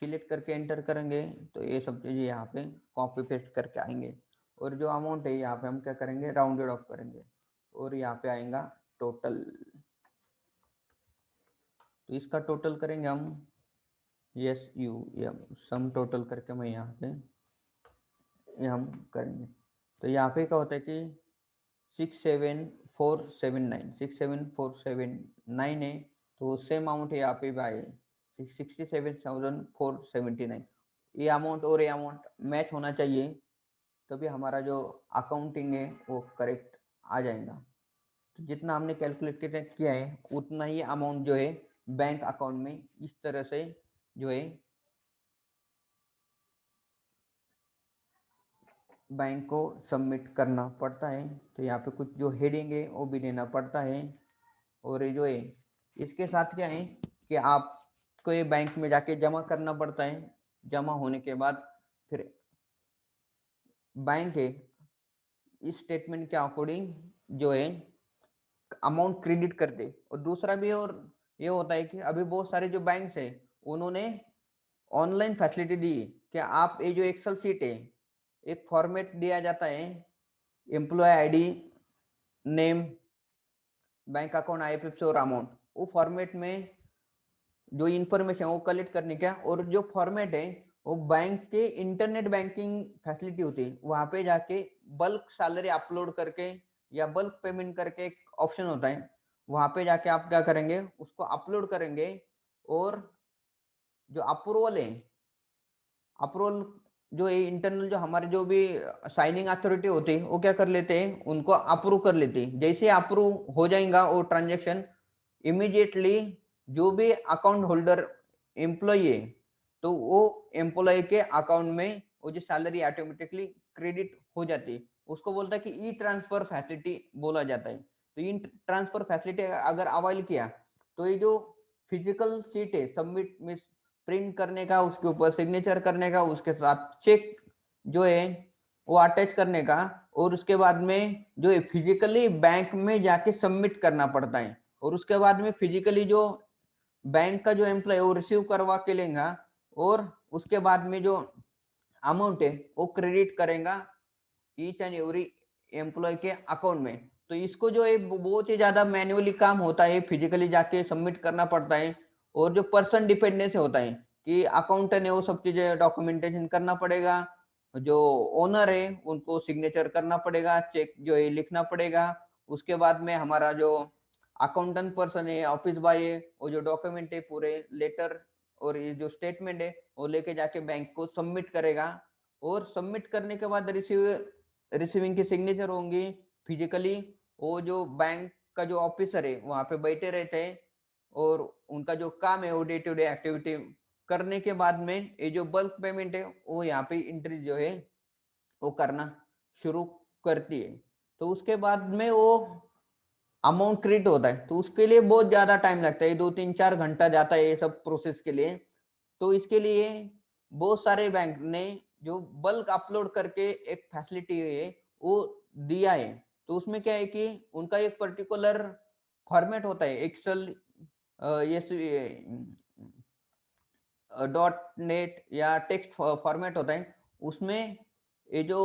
सिलेक्ट करके एंटर करेंगे, तो ये सब चीजें यहाँ पे कॉपी पेस्ट करके आएंगे। और जो अमाउंट है यहाँ पे हम क्या करेंगे, राउंडेड ऑफ करेंगे और यहाँ पे आएगा टोटल। तो इसका टोटल करेंगे हम SUM, सम टोटल करके मैं यहाँ पे ये हम करेंगे। तो यहाँ पे क्या होता है कि 67479 है, तो सेम अमाउंट यहाँ पे भी आए 67,479। ये अमाउंट और ये अमाउंट मैच होना चाहिए, तभी हमारा जो अकाउंटिंग है वो करेक्ट आ जाएगा। तो जितना हमने कैलकुलेट किया है उतना ही अमाउंट जो है बैंक अकाउंट में इस तरह से जो है बैंक को सबमिट करना पड़ता है। तो यहाँ पे कुछ जो हेडिंग है वो भी देना पड़ता है। और ये जो है इसके साथ क्या है कि आपको ये बैंक में जाके जमा करना पड़ता है। जमा होने के बाद फिर बैंक है इस स्टेटमेंट के अकॉर्डिंग जो है अमाउंट क्रेडिट कर दे। और दूसरा भी और ये होता है कि अभी बहुत सारे जो बैंक है उन्होंने ऑनलाइन फैसिलिटी दी कि आप ये जो एक्सेल शीट है एक फॉर्मेट दिया जाता है, employee ID, name, bank account, IFSC और अमाउंट, वो फॉर्मेट में जो इंफॉर्मेशन वो कलेक्ट करने का। और जो फॉर्मेट है वो बैंक के इंटरनेट बैंकिंग फैसिलिटी होती है, वहां पे जाके बल्क सैलरी अपलोड करके या बल्क पेमेंट करके एक ऑप्शन होता है, वहां पे जाके आप क्या करेंगे उसको अपलोड करेंगे। और जो अप्रूवल है, अप्रूवल जो इंटरनल जो हमारे जो भी साइनिंग अथॉरिटी होती है वो क्या कर लेते हैं, उनको अप्रूव कर लेते हैं। जैसे अप्रूव हो जाएगा वो ट्रांजेक्शन, इमीडिएटली जो भी अकाउंट होल्डर एम्प्लॉय है तो वो एम्प्लॉय के अकाउंट में वो जो सैलरी ऑटोमेटिकली क्रेडिट हो जाती है। उसको बोलता है कि ई ट्रांसफर फैसिलिटी बोला जाता है। तो ई ट्रांसफर फैसिलिटी अगर अवेल किया तो ये जो फिजिकल शीट है सबमिट में प्रिंट करने का, उसके ऊपर सिग्नेचर करने का, उसके साथ चेक जो है वो अटैच करने का, और उसके बाद में जो है फिजिकली बैंक में जाके सबमिट करना पड़ता है। और उसके बाद में फिजिकली जो बैंक का जो एम्प्लॉय वो रिसीव करवा के लेगा। और उसके बाद में जो अमाउंट है वो क्रेडिट करेगा ईच एंड एवरी एम्प्लॉय के अकाउंट में। तो इसको जो है बहुत ही ज्यादा मैन्युअली काम होता है, फिजिकली जाके सबमिट करना पड़ता है, और जो पर्सन डिपेंडेंस होता है कि अकाउंटेंट है वो सब चीजें डॉक्यूमेंटेशन करना पड़ेगा, जो ओनर है उनको सिग्नेचर करना पड़ेगा, चेक जो है लिखना पड़ेगा। उसके बाद में हमारा जो अकाउंटेंट पर्सन है, ऑफिस बॉय है, वो जो डॉक्यूमेंट है पूरे लेटर और ये जो स्टेटमेंट है वो लेके जाके बैंक को सबमिट करेगा, और सबमिट करने के बाद रिसीविंग की सिग्नेचर होंगी फिजिकली। वो जो बैंक का जो ऑफिसर है वहां पे बैठे रहते हैं, और उनका जो काम है वो डे टू डे एक्टिविटी करने के बाद में ये जो बल्क पेमेंट है वो यहाँ पे एंट्री जो है वो करना शुरू करती है। तो उसके बाद में वो अमाउंट क्रिएट होता है, तो उसके लिए बहुत ज्यादा टाइम लगता है, 2 3 4 घंटा जाता है ये सब प्रोसेस के लिए। तो इसके लिए बहुत सारे बैंक ने जो बल्क अपलोड करके एक फैसिलिटी है वो दिया है। तो उसमें क्या है कि उनका एक पर्टिकुलर फॉर्मेट होता है, एक्सेल ये डॉट नेट या टेक्स्ट फॉर्मेट होता है। उसमें ये जो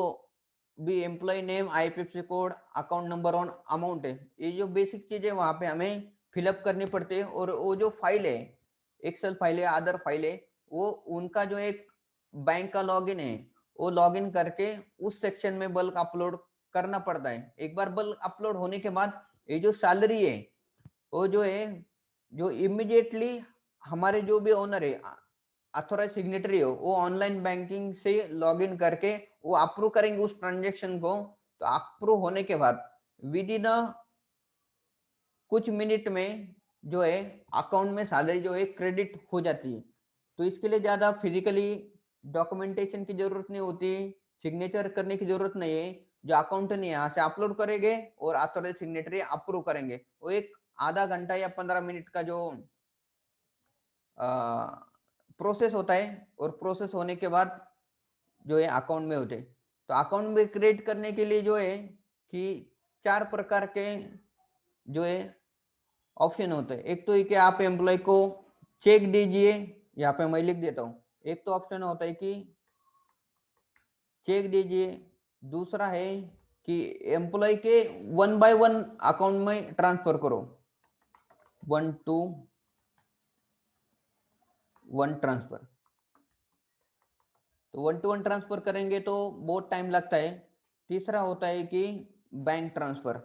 भी employee name, IFSC code, account number और अमाउंट है, ये जो बेसिक चीजें वहां पे हमें फिलअप करनी पड़ती है। और वो जो फाइल है, एक्सेल फाइल है, अदर फाइल है, वो उनका जो एक बैंक का लॉगिन है, वो लॉगिन करके उस सेक्शन में बल्क अपलोड करना पड़ता है। एक बार बल्क अपलोड होने के बाद ये जो सैलरी है वो जो है, जो इमिडिएटली हमारे जो भी ओनर है, अथोराइज सिग्नेटरी हो, वो ऑनलाइन बैंकिंग से लॉगिन करके वो अप्रूव करेंगे उस ट्रांजेक्शन को। तो अप्रूव होने के बाद विद इन कुछ मिनट में जो है अकाउंट में सैलरी जो है क्रेडिट हो जाती है। तो इसके लिए ज्यादा फिजिकली डॉक्यूमेंटेशन की जरूरत नहीं होती, सिग्नेचर करने की जरूरत नहीं है। जो अकाउंट नहीं यहाँ से अपलोड करेंगे और अथोराइज सिग्नेटरी अप्रूव करेंगे, वो एक आधा घंटा या 15 मिनट का जो प्रोसेस होता है, और प्रोसेस होने के बाद जो है अकाउंट में होते। तो अकाउंट में क्रिएट करने के लिए जो है कि 4 प्रकार के जो है ऑप्शन होते हैं। एक तो ये कि आप एम्प्लॉय को चेक दीजिए, यहाँ पे मैं लिख देता हूँ। एक तो ऑप्शन होता है कि चेक दीजिए, दूसरा है कि एम्प्लॉय के 1 बाय 1 अकाउंट में ट्रांसफर करो, 1 to 1 ट्रांसफर। तो 1 to 1 ट्रांसफर करेंगे तो बहुत टाइम लगता है। तीसरा होता है कि बैंक ट्रांसफर,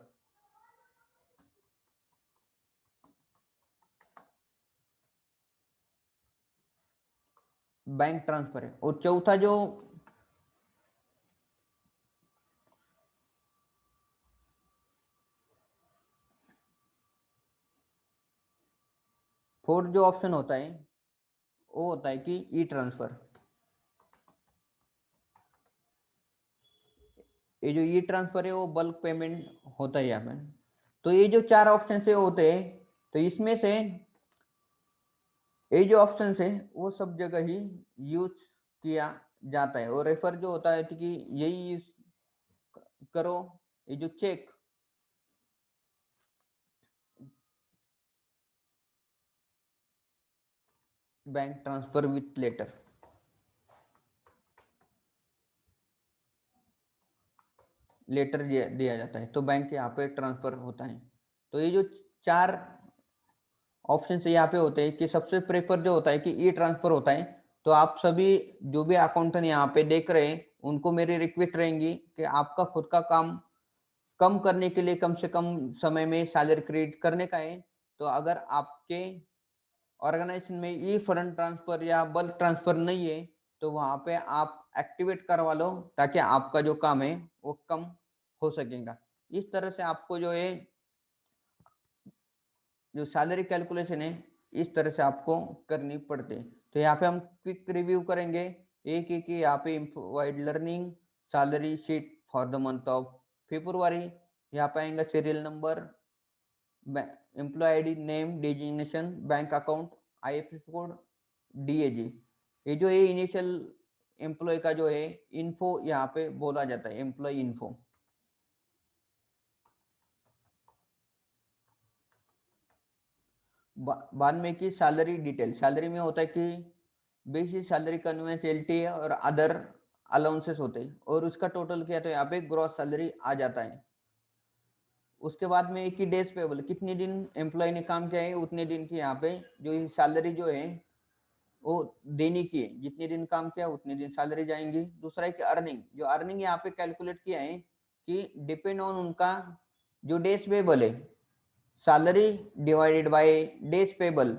बैंक ट्रांसफर है। और चौथा जो फोर्थ जो ऑप्शन होता है वो होता है कि ई ट्रांसफर। ये जो ई ट्रांसफर है वो बल्क पेमेंट होता है यहाँ पे। तो ये जो 4 ऑप्शन से होते हैं, तो इसमें से ये जो ऑप्शन है वो सब जगह ही यूज किया जाता है। और रेफर जो होता है कि यही यूज करो, ये जो check, bank transfer with letter, letter दिया जाता है तो बैंक यहाँ पे ट्रांसफर होता है। तो ये जो 4 ऑप्शन से यहाँ पे होते हैं कि सबसे प्रेफर जो होता है कि ई ट्रांसफर होता है। तो आप सभी जो भी अकाउंटेंट यहाँ पे देख रहे हैं उनको मेरी रिक्वेस्ट रहेंगी कि आपका खुद का काम कम करने के लिए कम से कम समय में सैलरी क्रेडिट करने का है। तो अगर आपके ऑर्गेनाइजेशन में ई फंड ट्रांसफर या बल्क ट्रांसफर नहीं है तो वहां पे आप एक्टिवेट करवा लो, ताकि आपका जो काम है वो कम हो सकेगा। इस तरह से आपको जो है जो सैलरी कैलकुलेशन है इस तरह से आपको करनी पड़ती है। तो यहाँ पे हम क्विक रिव्यू करेंगे एक एक। यहाँ पे employed learning salary sheet for the month of February, यहाँ पे आएगा serial number, employee ID, name, designation, bank account, IFSC code, DAG. ये जो है इनिशियल एम्प्लॉय का जो है इन्फो यहाँ पे बोला जाता है, एम्प्लॉय इन्फो। बाद में की सैलरी डिटेल, सैलरी में होता है कि बेसिक सैलरी, कन्वेंस, एलटी और अदर अलाउंसेस होते हैं और उसका टोटल किया तो यहाँ पे ग्रॉस सैलरी आ जाता है। उसके बाद में एक ही डेज पेबल, कितने दिन एम्प्लॉय ने काम किया है उतने दिन की यहाँ पे जो सैलरी जो है वो देने की है, जितने दिन काम किया उतने दिन सैलरी जाएंगी। दूसरा है कि अर्निंग, जो अर्निंग यहाँ पे कैलकुलेट किया है कि डिपेंड ऑन उनका जो डेज पेबल है, salary divided bye days payable,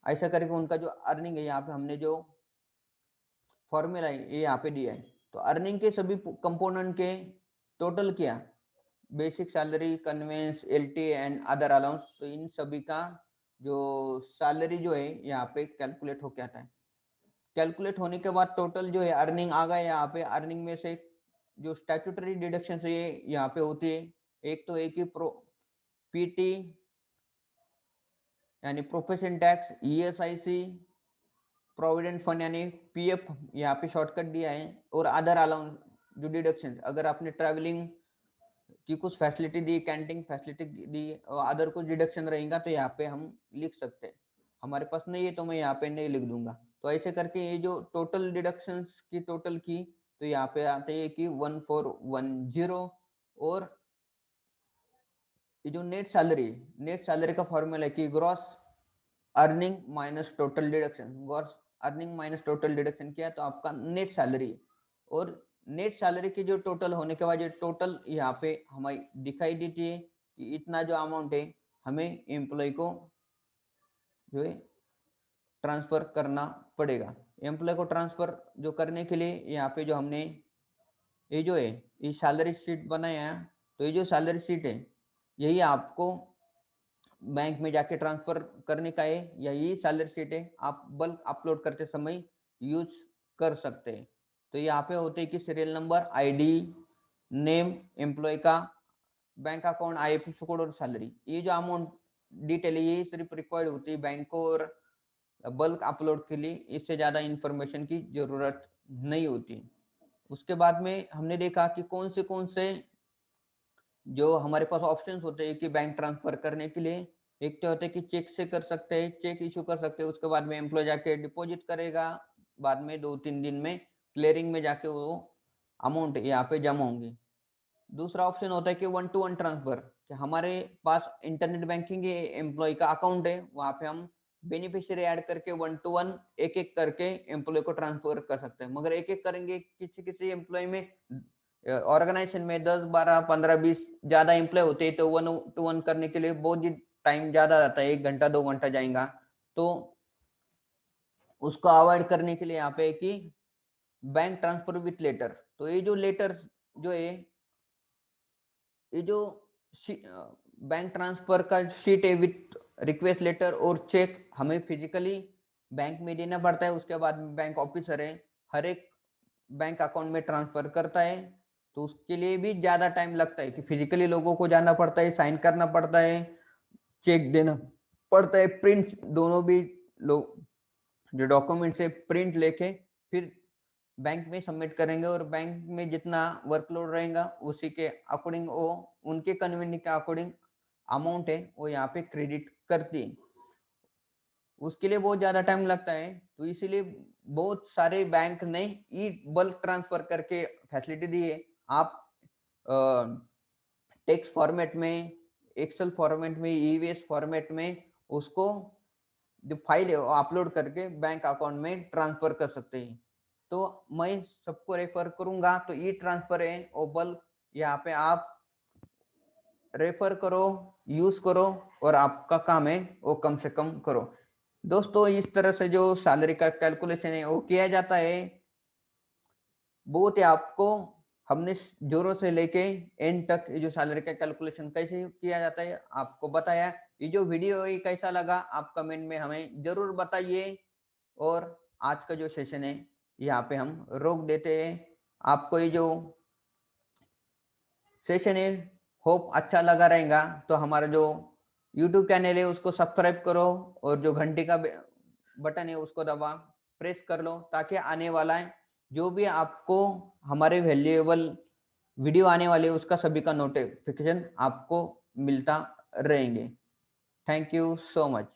ऐसा करके उनका जो अर्निंग है यहाँ पे हमने जो फॉर्मूला है ये यहाँ पे दिया है। तो अर्निंग के सभी कंपोनेंट के टोटल किया, basic salary, conveyance, LT and other allowance, तो इन सभी का जो सैलरी जो है यहाँ पे कैलकुलेट होके आता है। कैलकुलेट होने के बाद टोटल जो है अर्निंग आ गया यहाँ पे। अर्निंग में से जो स्टैट्यूटरी डिडक्शन है ये यहाँ पे होती है। एक तो एक ही पीटी यानी profession tax, ESIC, provident fund यानी पीएफ यहाँ पे शॉर्टकट दिया है, और अदर अलाउंस जो डिडक्शन, अगर आपने ट्रैवलिंग की कुछ फैसिलिटी दी, कैंटीन फैसिलिटी दी और अदर कुछ डिडक्शन रहेगा तो यहाँ पे हम लिख सकते हैं। हमारे पास नहीं है तो मैं यहाँ पे नहीं लिख दूंगा। तो ऐसे करके ये जो टोटल डिडक्शंस की टोटल की तो यहाँ पे आते हैं कि 1410, और ये जो नेट सैलरी का फॉर्मूला है कि gross earning minus total deduction, gross earning minus total deduction किया तो आपका नेट सैलरी, और नेट सैलरी की जो टोटल होने के बाद जो टोटल यहाँ पे हमें दिखाई देती है कि इतना जो अमाउंट है हमें एम्प्लॉय को जो है ट्रांसफर करना पड़ेगा। एम्प्लॉय को ट्रांसफर जो करने के लिए यहाँ पे जो हमने ये जो है ये सैलरी शीट बनाया है, तो ये जो सैलरी शीट है यही आपको बैंक में जाके ट्रांसफर करने का है, या यही सैलरी शीट है आप बल्क अपलोड करते समय यूज कर सकते हैं। तो यहाँ पे होते हैं कि serial number, ID, name employee का, बैंक अकाउंट, आईएफएससी कोड और सैलरी, ये जो अमाउंट डिटेल है ये सिर्फ रिक्वायर्ड होती है बैंक को और बल्क अपलोड के लिए, इससे ज्यादा इंफॉर्मेशन की जरूरत नहीं होती। उसके बाद में हमने देखा कि कौन से जो हमारे पास ऑप्शंस होते हैं कि बैंक ट्रांसफर करने के लिए। एक तो होता है कि चेक से कर सकते हैं, चेक इशू कर सकते हैं, उसके बाद में एम्प्लॉय जाके डिपॉजिट करेगा, बाद में 2-3 दिन में क्लियरिंग में जाके वो अमाउंट यहाँ पे जमा होंगी। दूसरा ऑप्शन होता है कि 1-to-1 ट्रांसफर, कि हमारे पास इंटरनेट बैंकिंग एम्प्लॉय का अकाउंट है, वहां पे हम बेनिफिशियरी ऐड करके 1-to-1 एक एक करके एम्प्लॉय को ट्रांसफर कर सकते हैं। मगर एक एक करेंगे, किसी किसी एम्प्लॉय में ऑर्गेनाइजेशन में 10, 12, 15, 20 ज्यादा एम्प्लॉय होते हैं तो 1-to-1 करने के लिए बहुत टाइम ज्यादा जाता है, 1 घंटा 2 घंटा जाएगा। तो उसको अवॉइड करने के लिए यहाँ पे कि बैंक ट्रांसफर विथ लेटर, तो ये जो लेटर जो है ये जो बैंक ट्रांसफर का शीट है विथ रिक्वेस्ट लेटर और चेक हमें फिजिकली बैंक में देना पड़ता है। उसके बाद बैंक ऑफिसर है हर एक बैंक अकाउंट में ट्रांसफर करता है, तो उसके लिए भी ज्यादा टाइम लगता है कि फिजिकली लोगों को जाना पड़ता है, साइन करना पड़ता है, चेक देना पड़ता है, प्रिंट दोनों भी लोग जो डॉक्यूमेंट से प्रिंट लेके फिर बैंक में सबमिट करेंगे, और बैंक में जितना वर्कलोड रहेगा उसी के अकॉर्डिंग वो उनके कन्वीनियंस के अकॉर्डिंग अमाउंट है वो यहाँ पे क्रेडिट करती है। उसके लिए बहुत ज्यादा टाइम लगता है, तो इसीलिए बहुत सारे बैंक ने ई बल्क ट्रांसफर करके फैसिलिटी दी है। आप टेक्स्ट फॉर्मेट में, एक्सेल फॉर्मेट में, ईवीएस फॉर्मेट में उसको जो फाइल है वो अपलोड करके बैंक अकाउंट में ट्रांसफर कर सकते हैं। तो मैं सबको रेफर करूंगा, तो ई ट्रांसफर है वो बल्क यहाँ पे आप रेफर करो, यूज करो, और आपका काम है वो कम से कम करो। दोस्तों इस तरह से जो सैलरी का कैलकुलेशन है वो किया जाता है। बहुत ही आपको हमने जोरों से लेके एंड तक जो सैलरी का कैलकुलेशन कैसे किया जाता है आपको बताया। ये जो वीडियो है कैसा लगा आप कमेंट में हमें जरूर बताइए, और आज का जो सेशन है यहाँ पे हम रोक देते हैं। आपको ये जो सेशन है होप अच्छा लगा रहेगा, तो हमारा जो YouTube चैनल है उसको सब्सक्राइब करो, और जो घंटी का बटन है उसको दबा प्रेस कर लो, ताकि आने वाला है जो भी आपको हमारे वैल्यूएबल वीडियो आने वाले उसका सभी का नोटिफिकेशन आपको मिलता रहेंगे। Thank you so much.